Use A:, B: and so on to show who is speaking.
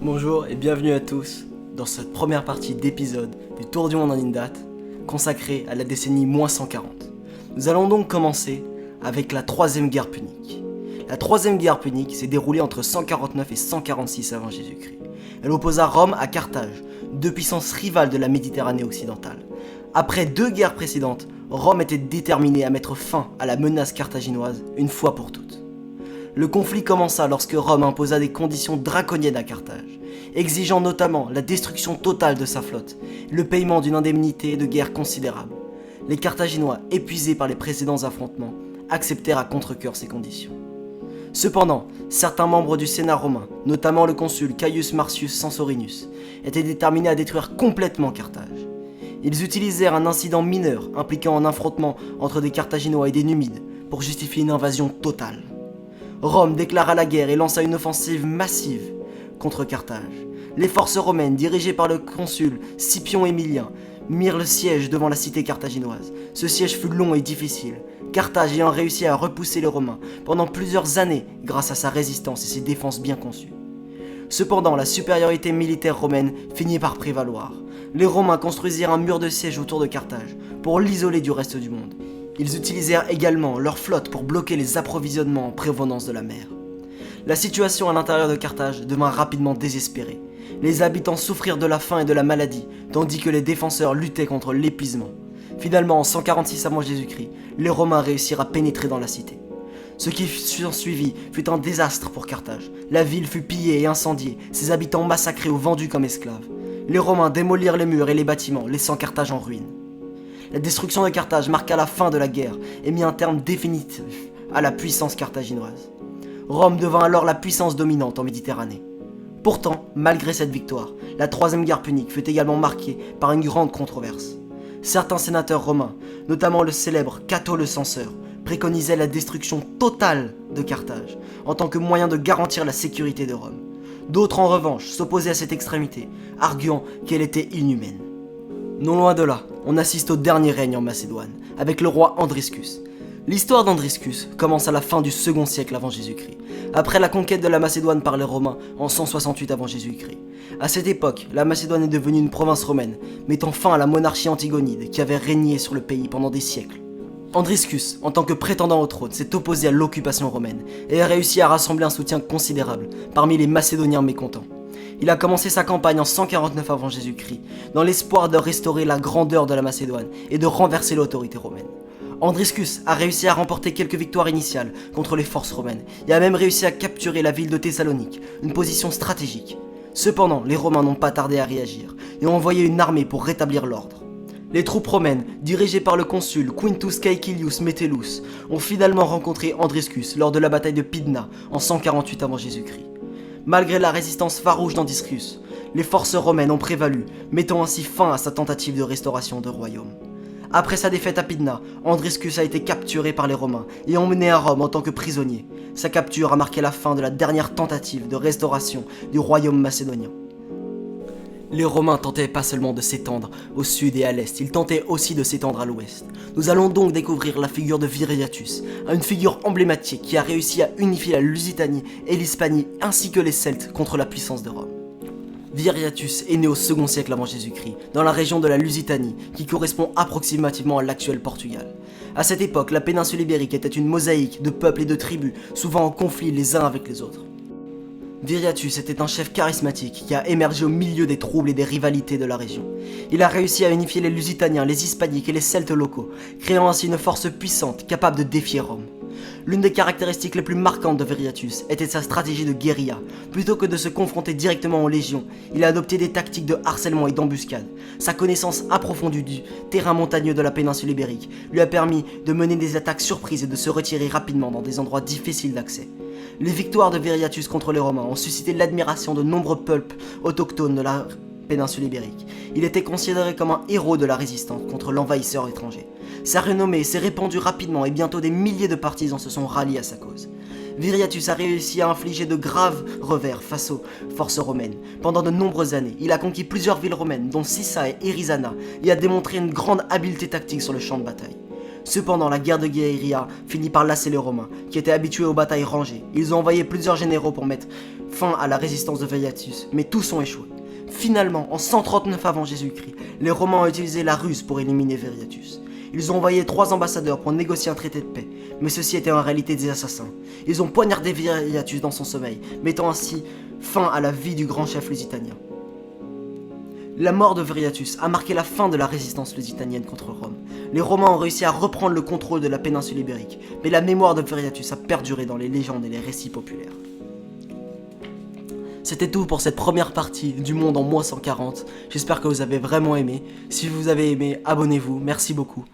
A: Bonjour et bienvenue à tous dans cette première partie d'épisode du Tour du monde en une date consacrée à la décennie -140. Nous allons donc commencer avec la troisième guerre punique. La troisième guerre punique s'est déroulée entre 149 et 146 avant Jésus-Christ. Elle opposa Rome à Carthage, deux puissances rivales de la Méditerranée occidentale. Après deux guerres précédentes, Rome était déterminée à mettre fin à la menace carthaginoise une fois pour toutes. Le conflit commença lorsque Rome imposa des conditions draconiennes à Carthage, exigeant notamment la destruction totale de sa flotte et le paiement d'une indemnité de guerre considérable. Les Carthaginois, épuisés par les précédents affrontements, acceptèrent à contre-cœur ces conditions. Cependant, certains membres du Sénat romain, notamment le consul Caius Marcius Censorinus, étaient déterminés à détruire complètement Carthage. Ils utilisèrent un incident mineur impliquant un affrontement entre des Carthaginois et des Numides pour justifier une invasion totale. Rome déclara la guerre et lança une offensive massive contre Carthage. Les forces romaines, dirigées par le consul Scipion Émilien, mirent le siège devant la cité carthaginoise. Ce siège fut long et difficile, Carthage ayant réussi à repousser les Romains pendant plusieurs années grâce à sa résistance et ses défenses bien conçues. Cependant, la supériorité militaire romaine finit par prévaloir. Les Romains construisirent un mur de siège autour de Carthage pour l'isoler du reste du monde. Ils utilisèrent également leur flotte pour bloquer les approvisionnements en provenance de la mer. La situation à l'intérieur de Carthage devint rapidement désespérée. Les habitants souffrirent de la faim et de la maladie, tandis que les défenseurs luttaient contre l'épuisement. Finalement, en 146 avant Jésus-Christ, les Romains réussirent à pénétrer dans la cité. Ce qui s'ensuivit fut un désastre pour Carthage. La ville fut pillée et incendiée, ses habitants massacrés ou vendus comme esclaves. Les Romains démolirent les murs et les bâtiments, laissant Carthage en ruine. La destruction de Carthage marqua la fin de la guerre et mit un terme définitif à la puissance carthaginoise. Rome devint alors la puissance dominante en Méditerranée. Pourtant, malgré cette victoire, la troisième guerre punique fut également marquée par une grande controverse. Certains sénateurs romains, notamment le célèbre Cato le censeur, préconisaient la destruction totale de Carthage en tant que moyen de garantir la sécurité de Rome. D'autres en revanche s'opposaient à cette extrémité, arguant qu'elle était inhumaine. Non loin de là, on assiste au dernier règne en Macédoine, avec le roi Andriscus. L'histoire d'Andriscus commence à la fin du second siècle avant Jésus-Christ, après la conquête de la Macédoine par les Romains en 168 avant Jésus-Christ. À cette époque, la Macédoine est devenue une province romaine, mettant fin à la monarchie antigonide qui avait régné sur le pays pendant des siècles. Andriscus, en tant que prétendant au trône, s'est opposé à l'occupation romaine et a réussi à rassembler un soutien considérable parmi les Macédoniens mécontents. Il a commencé sa campagne en 149 avant Jésus-Christ, dans l'espoir de restaurer la grandeur de la Macédoine et de renverser l'autorité romaine. Andriscus a réussi à remporter quelques victoires initiales contre les forces romaines et a même réussi à capturer la ville de Thessalonique, une position stratégique. Cependant, les Romains n'ont pas tardé à réagir et ont envoyé une armée pour rétablir l'ordre. Les troupes romaines, dirigées par le consul Quintus Caecilius Metellus, ont finalement rencontré Andriscus lors de la bataille de Pydna en 148 avant Jésus-Christ. Malgré la résistance farouche d'Andriscus, les forces romaines ont prévalu, mettant ainsi fin à sa tentative de restauration de royaume. Après sa défaite à Pydna, Andriscus a été capturé par les Romains et emmené à Rome en tant que prisonnier. Sa capture a marqué la fin de la dernière tentative de restauration du royaume macédonien. Les Romains tentaient pas seulement de s'étendre au sud et à l'est, ils tentaient aussi de s'étendre à l'ouest. Nous allons donc découvrir la figure de Viriatus, une figure emblématique qui a réussi à unifier la Lusitanie et l'Hispanie ainsi que les Celtes contre la puissance de Rome. Viriatus est né au second siècle avant Jésus-Christ, dans la région de la Lusitanie, qui correspond approximativement à l'actuel Portugal. À cette époque, la péninsule ibérique était une mosaïque de peuples et de tribus, souvent en conflit les uns avec les autres. Viriatus était un chef charismatique qui a émergé au milieu des troubles et des rivalités de la région. Il a réussi à unifier les Lusitaniens, les Hispaniques et les Celtes locaux, créant ainsi une force puissante capable de défier Rome. L'une des caractéristiques les plus marquantes de Viriatus était sa stratégie de guérilla. Plutôt que de se confronter directement aux légions, il a adopté des tactiques de harcèlement et d'embuscade. Sa connaissance approfondie du terrain montagneux de la péninsule ibérique lui a permis de mener des attaques surprises et de se retirer rapidement dans des endroits difficiles d'accès. Les victoires de Viriatus contre les Romains ont suscité l'admiration de nombreux peuples autochtones de la péninsule ibérique. Il était considéré comme un héros de la résistance contre l'envahisseur étranger. Sa renommée s'est répandue rapidement et bientôt des milliers de partisans se sont ralliés à sa cause. Viriatus a réussi à infliger de graves revers face aux forces romaines. Pendant de nombreuses années, il a conquis plusieurs villes romaines, dont Sissa et Erisana, et a démontré une grande habileté tactique sur le champ de bataille. Cependant, la guerre de guérilla finit par lasser les Romains, qui étaient habitués aux batailles rangées. Ils ont envoyé plusieurs généraux pour mettre fin à la résistance de Viriatus, mais tous ont échoué. Finalement, en 139 avant Jésus-Christ, les Romains ont utilisé la ruse pour éliminer Viriatus. Ils ont envoyé 3 ambassadeurs pour négocier un traité de paix, mais ceux-ci étaient en réalité des assassins. Ils ont poignardé Viriatus dans son sommeil, mettant ainsi fin à la vie du grand chef lusitanien. La mort de Viriatus a marqué la fin de la résistance lusitanienne contre Rome. Les Romains ont réussi à reprendre le contrôle de la péninsule ibérique, mais la mémoire de Viriatus a perduré dans les légendes et les récits populaires. C'était tout pour cette première partie du monde en moins 140. J'espère que vous avez vraiment aimé. Si vous avez aimé, abonnez-vous. Merci beaucoup.